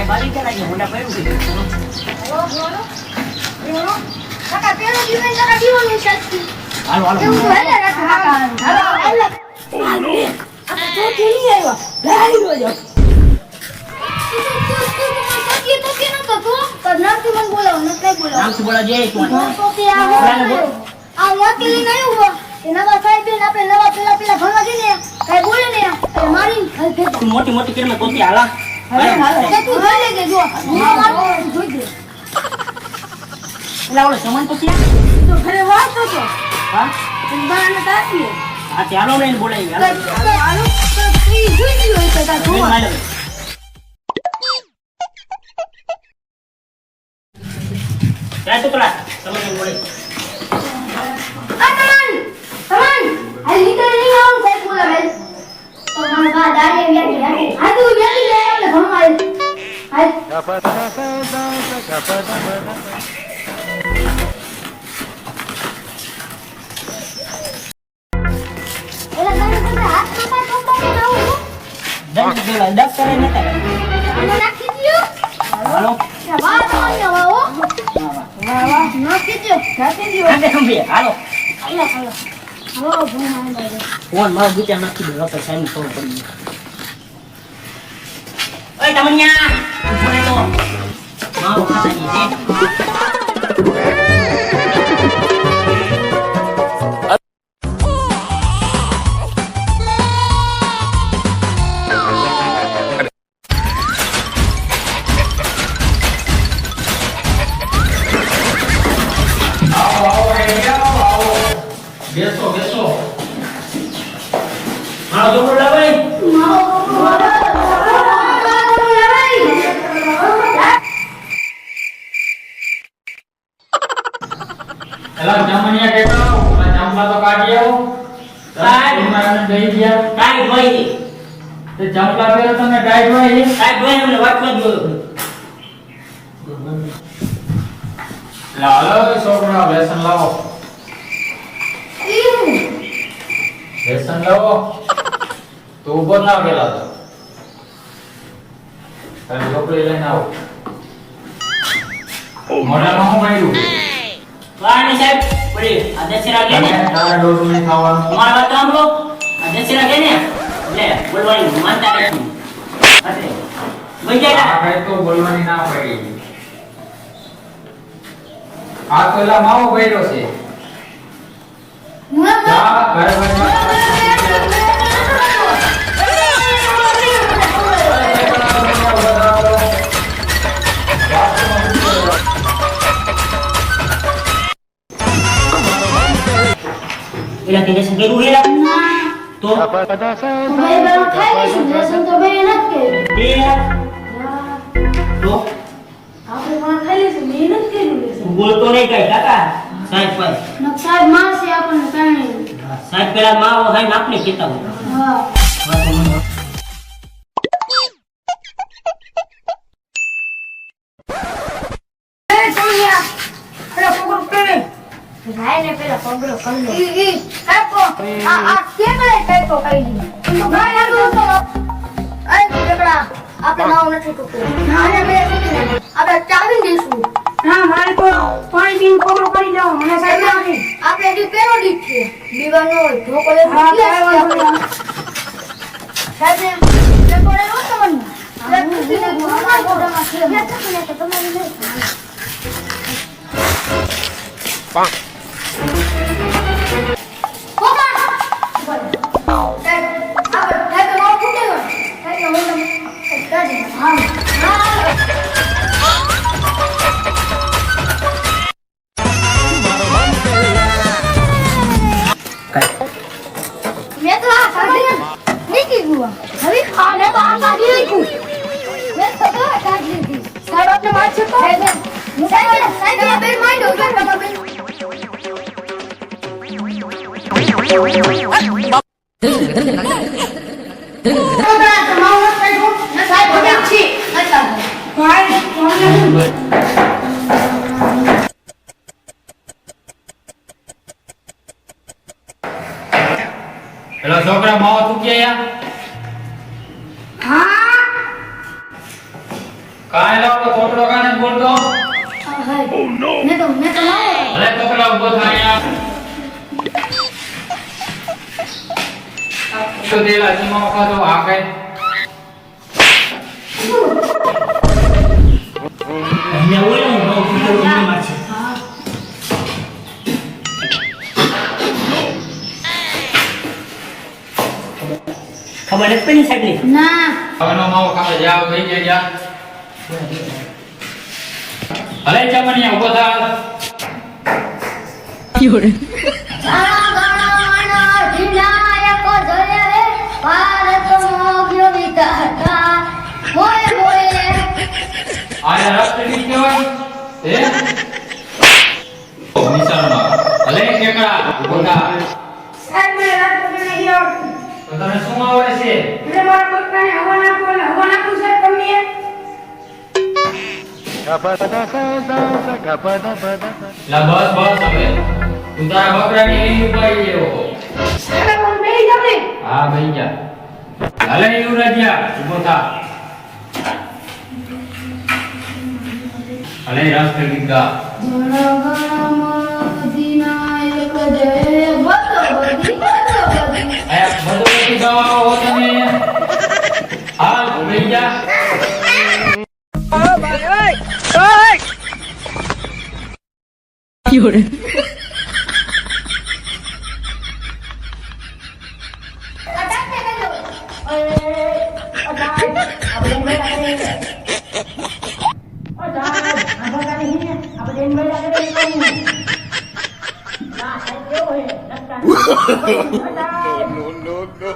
બારી કે લાગી હોંડા પડ્યું છે બોલો બોલો બોલો કાકા પેલો જીવન કાકા જીવન શક્તિ હાલો હાલો એવું તો હે ને કાકા હાલો હાલો આ તો કેલી આવ્યો લાઈ ગયો તો કે ન તો નામથી મને બોલાવો ન કઈ બોલાવો નામથી બોલા જે તું તો કે આ મોતી લઈને આવ્યો એના બા સાહેબ બેન આપણે નવા પેલા ભણવા જઈને કઈ બોલે ને એટલે મારી તું મોટી મોટી કરીને કોતી હાલા હાલો તું જોઈ લેજે જો હું મારું જોઈ દે એલા ઓલો સમન તો ક્યાં તો ઘરે વાત તો હા બાને તાકી આ ચાલો ને બોલાવી હાલો તો ઈ જોઈ લ્યો એ કદા જોવા ક્યાં ટુકડા સમન બોલે આ તમન આ લીધે નહીં આવું સાહેબ બોલા ભાઈ તો મને બા દાડી વ્યાકી આ તું વ્યાકી લે એટલે ભણવા હાલ એલા તમે તમે હાથ માં આવું દંડ બોલા દસ કરે નતા આને નાખી દ્યો હાલો વાહ તમને વાહ વાહ નાખી દ્યો આને સંભી હાલો હાલો હાલો હો ભણવા દે ફોન મારો ગુચા નાખી દે તો સાઈન ખબર પડી ઓય તમન્યા ઉભરે તો મારો ખાતાની છે બેસો બેસો મારો જોડો લાવે એલા જમણિયા કેતો આ જમવા તો કાઢી આવો કાઈ મારને દઈ ગયા કાઈ જોઈ તે જમલા પેલો તમે ગાય જોઈ કાઈ જોઈ મને વાતમાં જોયો લાલો છોકરા લેસન લાવો લેસન લાવો તો ઉભો ના પેલા તો તારી છોકરી લઈને આવો મોઢામાં હું માર્યું વાણી સાહેબ પડી આ દશેરા કે ને તારા ડોરું નહીં ખાવાનું તમારા વાત સાંભળો આ દશેરા કે ને લે બોલવાની માનતા નથી એટલે મજા આ કઈ તો બોલવાની ના પડી આ તો એલા માવો ભર્યો છે જા ઘર એલા કે દશેરા કેવું હેલા તો ભાઈ બરો ખાઈ લેશું લેસન તો બે નથી બે તો આપણે પણ ખાઈ લેશું મેં નથી કર્યું લેસન બોલતો નહીં કઈ કાકા સાહેબ ભાઈ નકશાબ મારશે આપણને કારણે સાહેબ પેલા માવો ખાઈને આપણે કહેતા હોય હા એ સોનિયા પેલા પગડો કરે ભાઈ ને પેલા પગડો કરી લે ઈ કાકો આ કેમ લે કાકો કરી લે તો ભાઈ લાગો તો અરે ઝઘડા આપણે નાવ નથી ટૂકું ના ને બે આપણે ચાવી દઈશું ના મારે તો પાણી પીને પગલો કરી જાઓ મને સાહેબ નથી આપણે દી પેલો દીક છે દીવાનો ધોકો લે હા બરાબર સાહેબ ને કોને નો તમને લે કુસીને ઘરમાં ગોડામાં છે લે તો તમારી નહીં मैं तो आ नहीं की हुआ अभी खाने तो आ काट ली मैं तो काट ली थी साहब आपने मार चुका है साहब बेल माइंड हो गया बाबा बेल પેલા છોકરા માવો ચૂક્યા આપણો છોકરો કાને જ બોલતો હા ભાઈ મેં તો લાવો અરે છોકરા ઉભો થાય તો દેલા જીમા વખતો આ કઈ અહીંયા ઓલે હું બહુ ફૂટો માં છે ખબર નથી પડી સાહેબ ના હવેનો માવો ખાવા જાવ થઈ ગયા અરે ચમનિયા ઉભો થા સારા ગાણા ઢીલાયકો જોયા રે ભારત મોગ્યો વિધાતા મોય મોય આયા રાષ્ટ્રગીત કહેવાય હે ઓ નિશાનમાં અલે કેકડા ઉભો થા સાહેબ મને રાત્રે નહીં આવડતું. તો તને શું આવડે છે એટલે મારા પપ્પાને હવા નાખું સાહેબ તમને લા બસ હવે તું તારા બકરાની લીલી ઉપાડી લેવો સાહેબ હું બેસી જાઉં ને હા ભાઈ જા હાલે યુવરાજ્યા ઉભો થા હાલે રાષ્ટ્રગીત ગા અધિનાયક જય ભગવતી આયા ભગવતી ગાવા હો તમે હાલ ભાઈ જા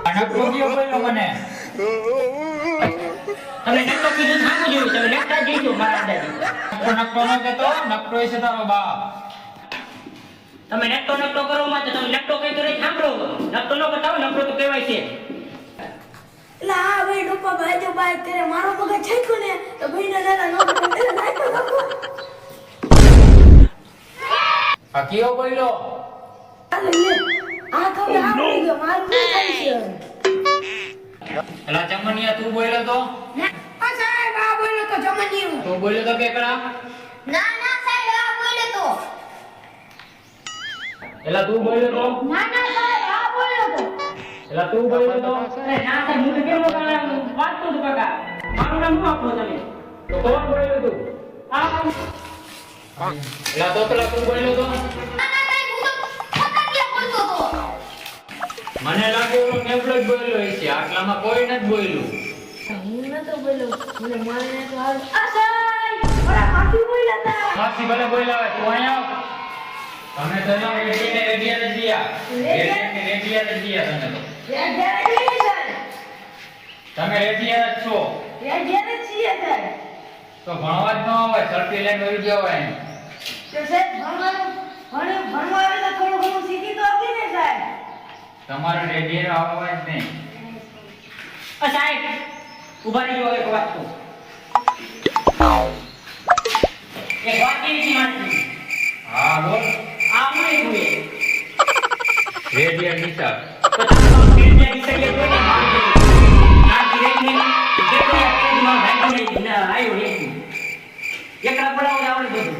અનકો ગયો બોલ્યો મને તમે નક્કો કીધું થાંભું જોયું તમે નક્કા જઈજો મારા દાદી નકરો ન કેતો નકરો છે તારો બાપ તમે નક્કો કરો માં તો તમે નક્કો કઈ કરે સાંભળો નક્કો ન બતાવો નક્કો તો કહેવાય છે લા ભાઈ ડોપા ભાઈ જો ભાઈ તેરે મારો મગજ છેક્યો ને તો ભાઈ ના દાદા નો તેરે નાખો નાખો આ કયો બોલ્યો આ તો આવડી ગયો મારું નહીં થાય છે એલા ચમનિયા તું બોલ્યો તો આ સાહેબ આ બોલ્યો તો જમણિયું તું બોલ્યો તો કેકડા ના ના સાહેબ આ બોલે તો એલા તું બોલ્યો તો ના ના સાહેબ આ બોલ્યો તો એલા તું બોલ્યો તો અરે ના સાહેબ હું તો કેમ વાંચતો છું કાકા મારું નામ શું આપો તમે તો કોણ બોલ્યો તું આ એલા તો પેલા તું બોલ્યો તો ના ના સાહેબ હું તો ખોટા ક્યાં બોલતો તો મને લાગે એવો નેવડો જ બોલ્યો હશે આટલામાં કોઈ નથી બોલ્યું હું નતો બોલ્યો મને મારે તો આ સાહેબ ઓલા માફી બોલ્યા તા માસી ભલે બોલ્યા હોય તું અહીંયા આવ તમે તો રેડિયા જ દિયા રેડિયા જ દિયા તમે તો તમે રેડિયા જ છો તો ભણવા જ ન આવે સરટી લઈને વહી જવાય તમારે રેડિયા આવવા જ નહીં સાહેબ ઉભા રહી જાઓ એક વાત તો એક વાત કેવી છે મારી હા બોલ આ હું એક હુએ રેડિયા નિશાળ તો તમે ફિલ્ડિયા ડિસાઈડ કરો ને આ ડિરેક્ટલી કેટલા એક્ટિવમાં ભાઈ ના આવ્યો એકલા પડાવો આવડે બધું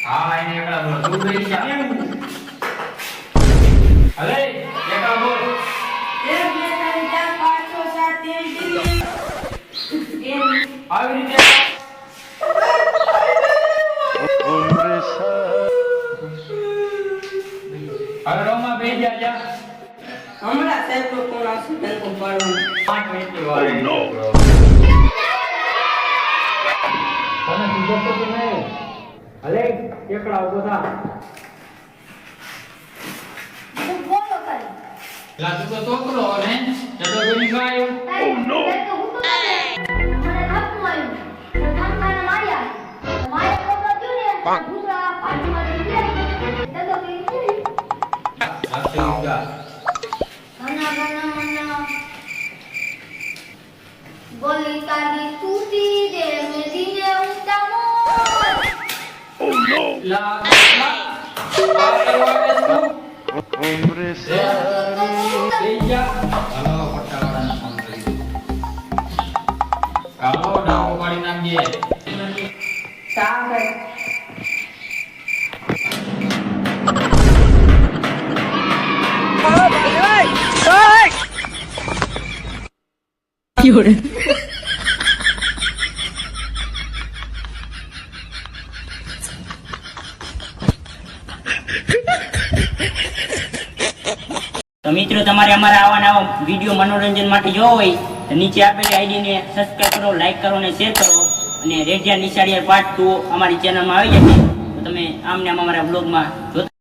હા એને એકલા બોલ તું બેસી જા અલે એકલા બોલ આવી રીતે હવે રોમાં બેસી જા જા હમણાં સાહેબ નો ફોન આવશે તેને પાડવાનું 5 મિનિટની વાર નો તને બીજો તો નહીં અલે એકલા ઉભો થા હું બોલો કરી લા તું તો છોકરો ને ચડો બેની ગાયો નો તો હું તો મને થાપનું આવ્યું થાપના માર્યા માર્યા તો ગયો ને ગુજરા પાટીમાં ગયા તો કે આખી ઉગા ગાના ગાના મના બોલી તારી તૂટી દે મેદીને ઉતામો લા આ કરવાને શું બેજા હાલો પટ્ટાવાળાને ફોન કરી કાલો ડાકો પાડી નાખજે તો મિત્રો તમારે અમારા આવા નવા વિડીયો મનોરંજન માટે જોવો હોય તો નીચે આપેલી આઈડીને સબસ્ક્રાઇબ કરો, લાઈક કરો અને શેર કરો. અને રેડિયા નિશાળિયા પાર્ટ 2 અમારી ચેનલમાં આવી જશે તો તમે આમને આમ અમારા બ્લોગમાં જોતા